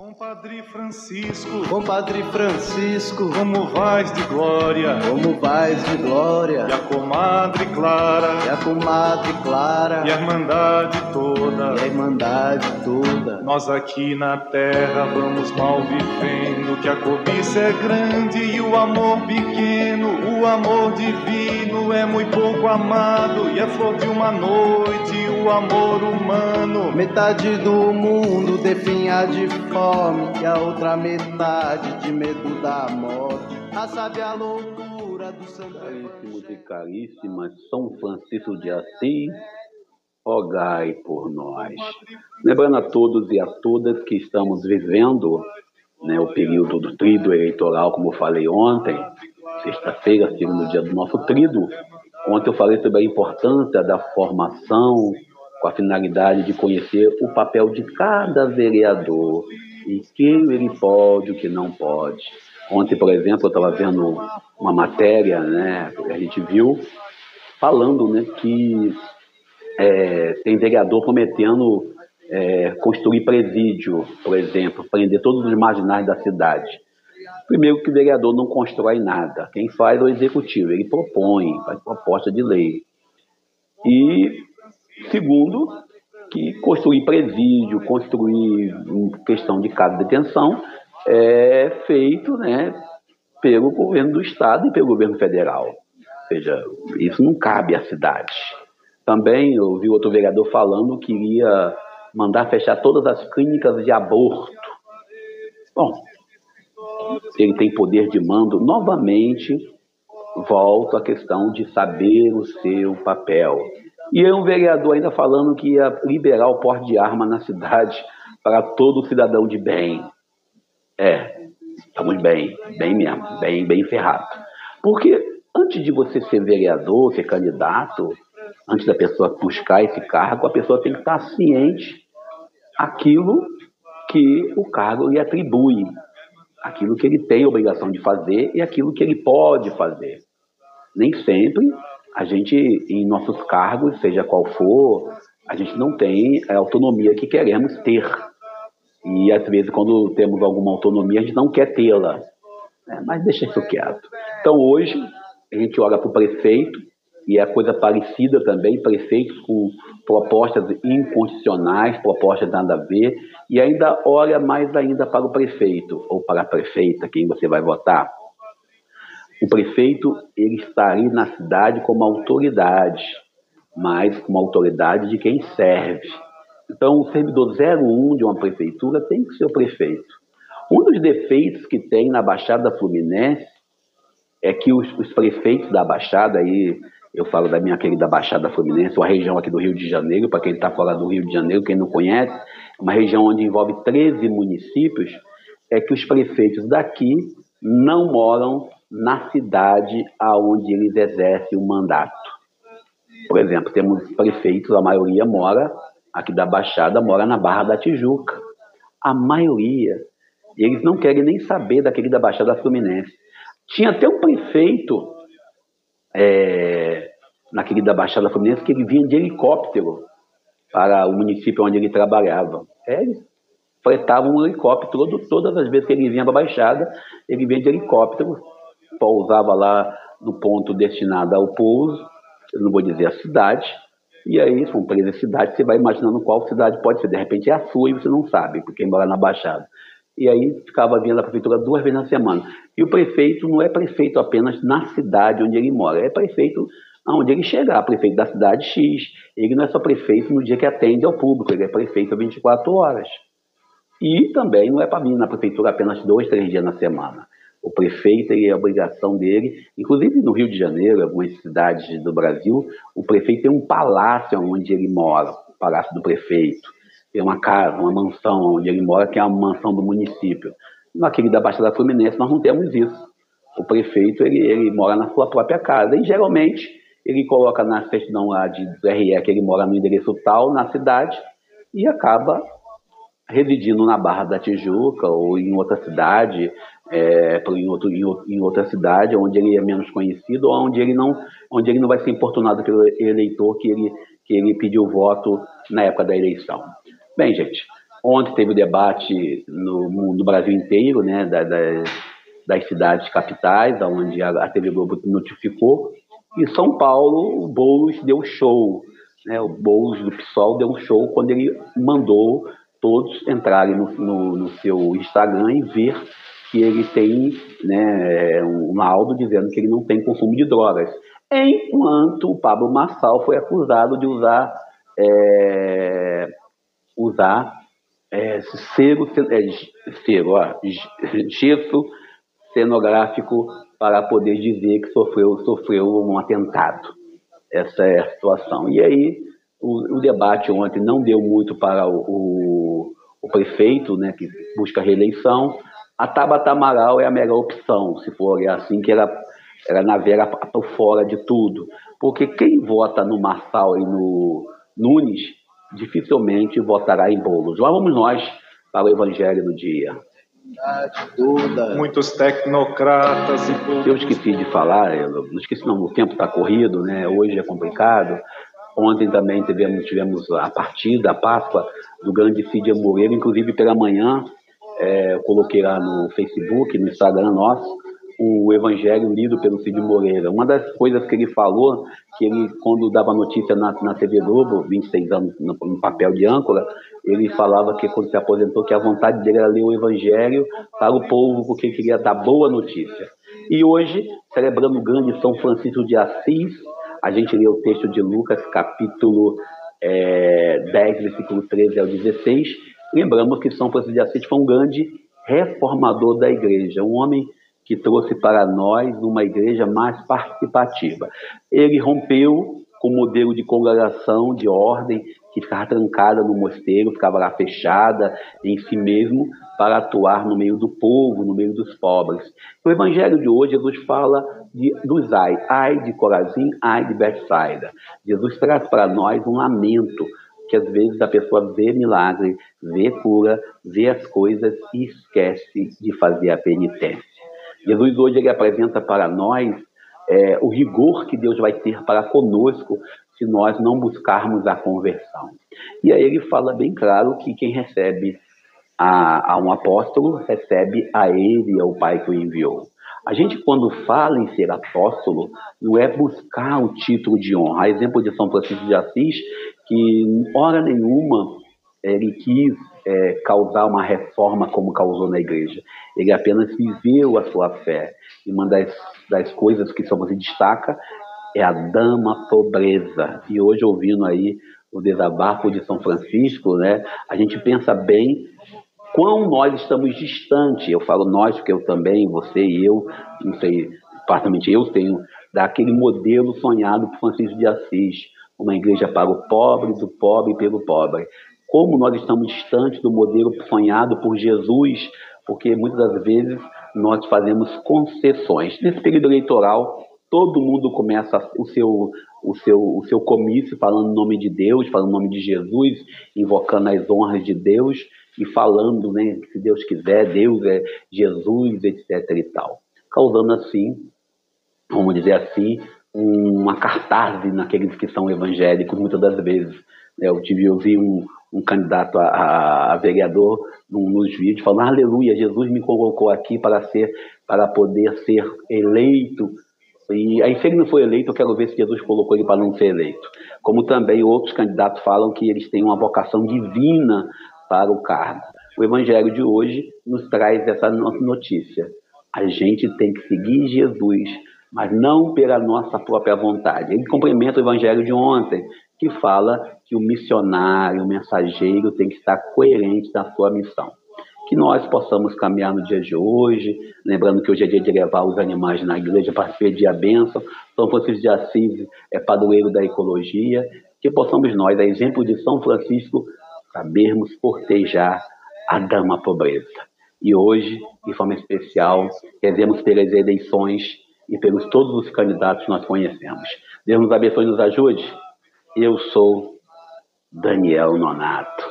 Compadre Francisco, como vais de glória, e a comadre Clara, e a irmandade toda, nós aqui na terra vamos mal vivendo, que a cobiça é grande e o amor pequeno, o amor divino é muito pouco amado, e é flor de uma noite o amor humano. Metade do mundo definha de fome, e a outra metade de medo da morte. A sabe a loucura do santo Caríssimos e caríssimas, São Francisco de Assis, rogai por nós. Lembrando a todos e a todas que estamos vivendo, o período do tríduo eleitoral, como eu falei ontem, sexta-feira, segundo dia do nosso tríduo. Ontem eu falei sobre a importância da formação, com a finalidade de conhecer o papel de cada vereador e que ele pode, o que não pode. Ontem, por exemplo, eu estava vendo uma matéria, que a gente viu, falando que tem vereador prometendo construir presídio, por exemplo, prender todos os marginais da cidade. Primeiro que o vereador não constrói nada, quem faz é o executivo, ele propõe, faz proposta de lei. E segundo, que construir presídio, construir questão de casa de detenção é feito pelo governo do estado e pelo governo federal. Ou seja, isso não cabe à cidade. Também eu vi outro vereador falando que iria mandar fechar todas as clínicas de aborto. Bom, ele tem poder de mando. Novamente, volto à questão de saber o seu papel. E um vereador ainda falando que ia liberar o porte de arma na cidade para todo cidadão de bem. Estamos bem mesmo, bem ferrado. Porque antes de você ser vereador, ser candidato, antes da pessoa buscar esse cargo, a pessoa tem que estar ciente aquilo que o cargo lhe atribui, aquilo que ele tem a obrigação de fazer e aquilo que ele pode fazer. Nem sempre a gente, em nossos cargos, seja qual for, a gente não tem a autonomia que queremos ter. E, às vezes, quando temos alguma autonomia, a gente não quer tê-la. Mas deixa isso quieto. Então, hoje, a gente olha para o prefeito, e é coisa parecida também, prefeitos com propostas inconstitucionais, propostas nada a ver, e ainda olha mais ainda para o prefeito, ou para a prefeita, quem você vai votar. O prefeito, ele está ali na cidade como autoridade, mas como autoridade de quem serve. Então, o servidor 01 de uma prefeitura tem que ser o prefeito. Um dos defeitos que tem na Baixada Fluminense é que os prefeitos da Baixada, aí eu falo da minha querida Baixada Fluminense, uma região aqui do Rio de Janeiro, para quem está fora do Rio de Janeiro, quem não conhece, uma região onde envolve 13 municípios, é que os prefeitos daqui não moram na cidade aonde eles exercem o mandato. Por exemplo, temos prefeitos, a maioria mora aqui da Baixada, mora na Barra da Tijuca. A maioria. Eles não querem nem saber daquele da Baixada Fluminense. Tinha até um prefeito naquele da Baixada Fluminense que ele vinha de helicóptero para o município onde ele trabalhava. Eles fretavam um helicóptero todas as vezes que ele vinha para a Baixada, ele vinha de helicóptero, pousava lá no ponto destinado ao pouso, eu não vou dizer a cidade, e aí são 13 cidades, você vai imaginando qual cidade pode ser, de repente é a sua e você não sabe, porque mora na Baixada. E aí ficava vindo da prefeitura 2 vezes na semana. E o prefeito não é prefeito apenas na cidade onde ele mora, é prefeito onde ele chegar, prefeito da cidade X. Ele não é só prefeito no dia que atende ao público, ele é prefeito 24 horas. E também não é para vir na prefeitura apenas 2, 3 dias na semana. O prefeito, é a obrigação dele, inclusive no Rio de Janeiro, algumas cidades do Brasil, o prefeito tem um palácio onde ele mora, o palácio do prefeito. Tem uma casa, uma mansão onde ele mora, que é uma mansão do município. Naquele da Baixada Fluminense nós não temos isso. O prefeito, ele mora na sua própria casa e geralmente ele coloca na certidão lá do RE que ele mora no endereço tal, na cidade, e acaba residindo na Barra da Tijuca ou em outra cidade, em outra cidade onde ele é menos conhecido ou onde ele não vai ser importunado pelo eleitor que ele pediu voto na época da eleição. Bem, gente, Ontem teve o debate no Brasil inteiro, né, das cidades capitais, onde a TV Globo notificou. E São Paulo, o Boulos deu show, né? O Boulos do PSOL deu um show quando ele mandou todos entrarem no seu Instagram e ver que ele tem, né, um laudo dizendo que ele não tem consumo de drogas. Enquanto o Pablo Marçal foi acusado de usar gesso cenográfico para poder dizer que sofreu um atentado. Essa é a situação. E aí, o debate ontem não deu muito para o prefeito, né, que busca reeleição. A Tabata Amaral é a melhor opção, se for assim, que ela navega por fora de tudo. Porque quem vota no Marçal e no Nunes dificilmente votará em Boulos. Lá vamos nós para o Evangelho do dia. Muitos tecnocratas e todos... Eu esqueci de falar, não esqueci não, o tempo está corrido, né? Hoje é complicado. Ontem também tivemos a partida, a Páscoa do grande Cid Moreira, inclusive pela manhã, eu coloquei lá no Facebook, no Instagram nosso, o Evangelho lido pelo Cid Moreira. Uma das coisas que ele falou, que ele, quando dava notícia na TV Globo, 26 anos no papel de âncora, ele falava que quando se aposentou, que a vontade dele era ler o Evangelho para o povo, porque ele queria dar boa notícia. E hoje, celebrando o grande São Francisco de Assis, a gente lê o texto de Lucas, capítulo 10, versículo 13 ao 16. Lembramos que São Francisco de Assis foi um grande reformador da igreja, um homem que trouxe para nós uma igreja mais participativa. Ele rompeu com o modelo de congregação, de ordem, que ficava trancada no mosteiro, ficava lá fechada em si mesmo, para atuar no meio do povo, no meio dos pobres. No Evangelho de hoje, Jesus fala dos ai de Corazim, ai de Betsaida. Jesus traz para nós um lamento, que às vezes a pessoa vê milagre, vê cura, vê as coisas e esquece de fazer a penitência. Jesus hoje ele apresenta para nós o rigor que Deus vai ter para conosco se nós não buscarmos a conversão. E aí ele fala bem claro que quem recebe a um apóstolo, recebe a ele e ao Pai que o enviou. A gente, quando fala em ser apóstolo, não é buscar o título de honra. A exemplo de São Francisco de Assis, que, hora nenhuma, ele quis causar uma reforma como causou na igreja. Ele apenas viveu a sua fé. E uma das coisas que São Francisco destaca é a dama pobreza. E hoje, ouvindo aí o desabafo de São Francisco, né, a gente pensa bem quão nós estamos distantes. Eu falo nós, porque eu também, você e eu, não sei, particularmente eu tenho, daquele modelo sonhado por Francisco de Assis, uma igreja para o pobre, do pobre e pelo pobre. Como nós estamos distantes do modelo sonhado por Jesus, porque muitas das vezes nós fazemos concessões. Nesse período eleitoral, todo mundo começa o seu comício falando em nome de Deus, falando em nome de Jesus, invocando as honras de Deus e falando, né, que se Deus quiser, Deus é Jesus, etc. e tal. Causando assim, vamos dizer assim, uma cartaz naqueles que são evangélicos, muitas das vezes. Eu vi um candidato a vereador nos vídeos falando: aleluia, Jesus me colocou aqui para poder ser eleito. E aí, se ele não foi eleito, eu quero ver se Jesus colocou ele para não ser eleito. Como também outros candidatos falam que eles têm uma vocação divina para o cargo. O Evangelho de hoje nos traz essa notícia. A gente tem que seguir Jesus, mas não pela nossa própria vontade. Ele complementa o Evangelho de ontem, que fala que o missionário, o mensageiro tem que estar coerente na sua missão. Que nós possamos caminhar no dia de hoje, lembrando que hoje é dia de levar os animais na igreja para pedir a bênção. São Francisco de Assis é padroeiro da ecologia. Que possamos nós, a exemplo de São Francisco, sabermos cortejar a dama pobreza. E hoje, de forma especial, rezemos pelas eleições e pelos todos os candidatos que nós conhecemos. Deus nos abençoe e nos ajude. Eu sou Daniel Nonato.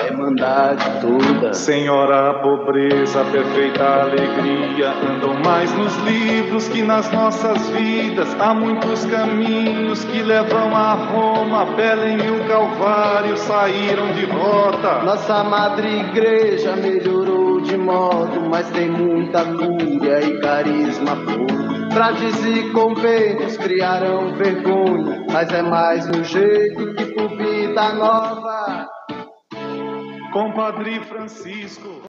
irmandade toda. Senhora, a pobreza, a perfeita alegria andam mais nos livros que nas nossas vidas. Há muitos caminhos que levam a Roma, Belém e o Calvário saíram de rota. Nossa madre igreja melhorou de modo, mas tem muita fúria e carisma pouco. Frades e conventos criaram vergonha, mas é mais um jeito que por vida nova. Compadre Francisco.